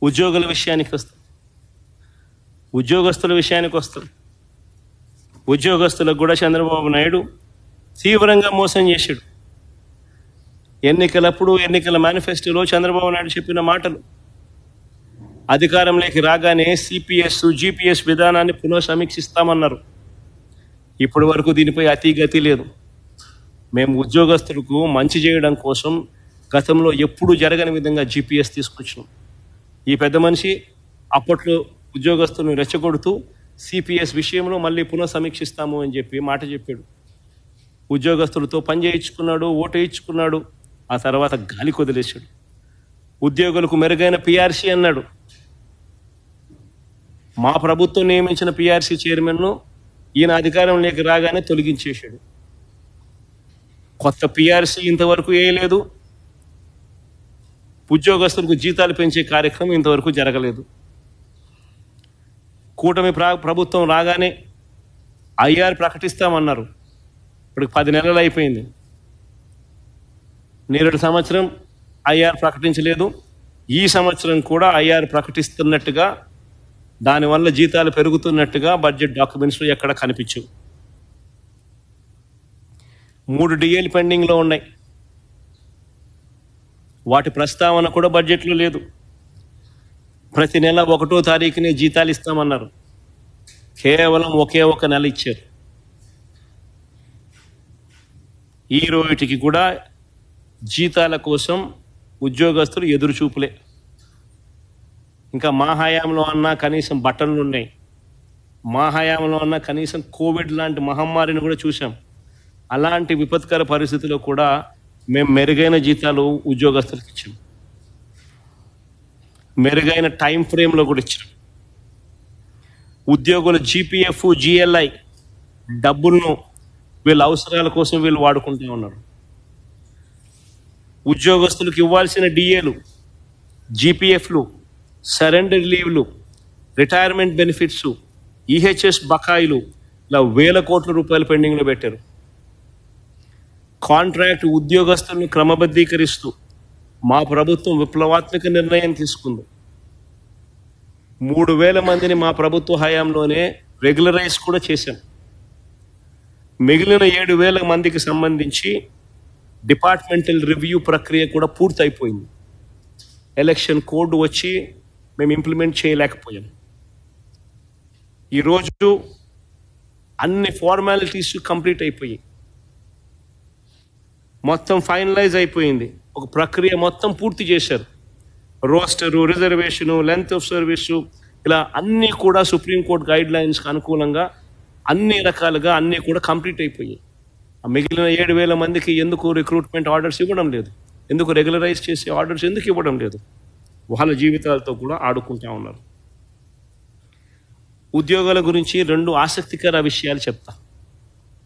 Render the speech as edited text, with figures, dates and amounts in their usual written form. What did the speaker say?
ఉద్యోగుల విషయానికి వస్తాం, ఉద్యోగస్తుల విషయానికి వస్తాం. ఉద్యోగస్తులకు కూడా చంద్రబాబు నాయుడు తీవ్రంగా మోసం చేశాడు. ఎన్నికలప్పుడు ఎన్నికల మేనిఫెస్టోలో చంద్రబాబు నాయుడు చెప్పిన మాటలు, అధికారంలోకి రాగానే సిపిఎస్ జిపిఎస్ విధానాన్ని పునఃసమీక్షిస్తామన్నారు. ఇప్పటి వరకు దీనిపై అతిగతి లేదు. మేము ఉద్యోగస్తులకు మంచి చేయడం కోసం గతంలో ఎప్పుడూ జరగని విధంగా జిపిఎస్ తీసుకొచ్చినాం. ఈ పెద్ద మనిషి అప్పట్లో ఉద్యోగస్తులను రెచ్చగొడుతూ సిపిఎస్ విషయంలో మళ్ళీ పునఃసమీక్షిస్తాము అని చెప్పి మాట చెప్పాడు. ఉద్యోగస్తులతో పని చేయించుకున్నాడు, ఓటు వేయించుకున్నాడు. ఆ తర్వాత గాలి కొదిలేశాడు. ఉద్యోగులకు మెరుగైన పిఆర్సీ అన్నాడు. మా ప్రభుత్వం నియమించిన పిఆర్సీ చైర్మన్ను ఈయన అధికారంలోకి రాగానే తొలగించేశాడు. కొత్త పిఆర్సీ ఇంతవరకు వేయలేదు. ఉద్యోగస్తులకు జీతాలు పెంచే కార్యక్రమం ఇంతవరకు జరగలేదు. కూటమి ప్రభుత్వం రాగానే ఐఆర్ ప్రకటిస్తామన్నారు. ఇప్పుడు 10 నెలలు అయిపోయింది. నేరేడు సంవత్సరం ఐఆర్ ప్రకటించలేదు. ఈ సంవత్సరం కూడా ఐఆర్ ప్రకటిస్తున్నట్టుగా, దానివల్ల జీతాలు పెరుగుతున్నట్టుగా బడ్జెట్ డాక్యుమెంట్స్లో ఎక్కడ కనిపించవు. 3 డిఏలు పెండింగ్లో ఉన్నాయి. వాటి ప్రస్తావన కూడా బడ్జెట్లో లేదు. ప్రతి నెల 1వ తారీఖునే జీతాలు ఇస్తామన్నారు. కేవలం ఒకే ఒక నెల ఇచ్చారు. ఈ రోజుకి కూడా జీతాల కోసం ఉద్యోగస్తులు ఎదురు చూపులే. ఇంకా మా హయాంలో అన్నా కనీసం బట్టలు ఉన్నాయి, మా హయాంలో అన్నా కనీసం కోవిడ్ లాంటి మహమ్మారిని కూడా చూసాం. అలాంటి విపత్కర పరిస్థితుల్లో కూడా మేము మెరుగైన జీతాలు ఉద్యోగస్తులకు ఇచ్చాం. మెరుగైన టైం ఫ్రేమ్లో కూడా ఇచ్చాం. ఉద్యోగుల జీపీఎఫ్ జిఎల్ఐ డబ్బులను వీళ్ళ అవసరాల కోసం వీళ్ళు వాడుకుంటూ ఉన్నారు. ఉద్యోగస్తులకు ఇవ్వాల్సిన డిఏలు, జీపీఎఫ్లు, సరెండర్ లీవ్లు, రిటైర్మెంట్ బెనిఫిట్స్, ఈహెచ్ఎస్ బకాయిలు ఇలా వేల కోట్ల రూపాయలు పెండింగ్లో పెట్టారు. కాంట్రాక్ట్ ఉద్యోగస్తులను క్రమబద్ధీకరిస్తూ మా ప్రభుత్వం విప్లవాత్మక నిర్ణయం తీసుకుంది. 3,000 మందిని మా ప్రభుత్వ హయాంలోనే రెగ్యులరైజ్ కూడా చేశాం. మిగిలిన 7,000 మందికి సంబంధించి డిపార్ట్మెంటల్ రివ్యూ ప్రక్రియ కూడా పూర్తయిపోయింది. ఎలక్షన్ కోడ్ వచ్చి మేము ఇంప్లిమెంట్ చేయలేకపోయాం. ఈరోజు అన్ని ఫార్మాలిటీస్ కంప్లీట్ అయిపోయాయి. మొత్తం ఫైనలైజ్ అయిపోయింది. ఒక ప్రక్రియ మొత్తం పూర్తి చేశారు. Rooster, reservation, length of service, ఇలా అన్నీ కూడా సుప్రీంకోర్టు గైడ్ లైన్స్కి అనుకూలంగా అన్ని రకాలుగా అన్నీ కూడా కంప్లీట్ అయిపోయాయి. మిగిలిన 7,000 మందికి ఎందుకు రిక్రూట్మెంట్ ఆర్డర్స్ ఇవ్వడం లేదు? ఎందుకు రెగ్యులరైజ్ చేసే ఆర్డర్స్ ఎందుకు ఇవ్వడం లేదు? వాళ్ళ జీవితాలతో కూడా ఆడుకుంటా ఉన్నారు. ఉద్యోగాల గురించి 2 ఆసక్తికర విషయాలు చెప్తా.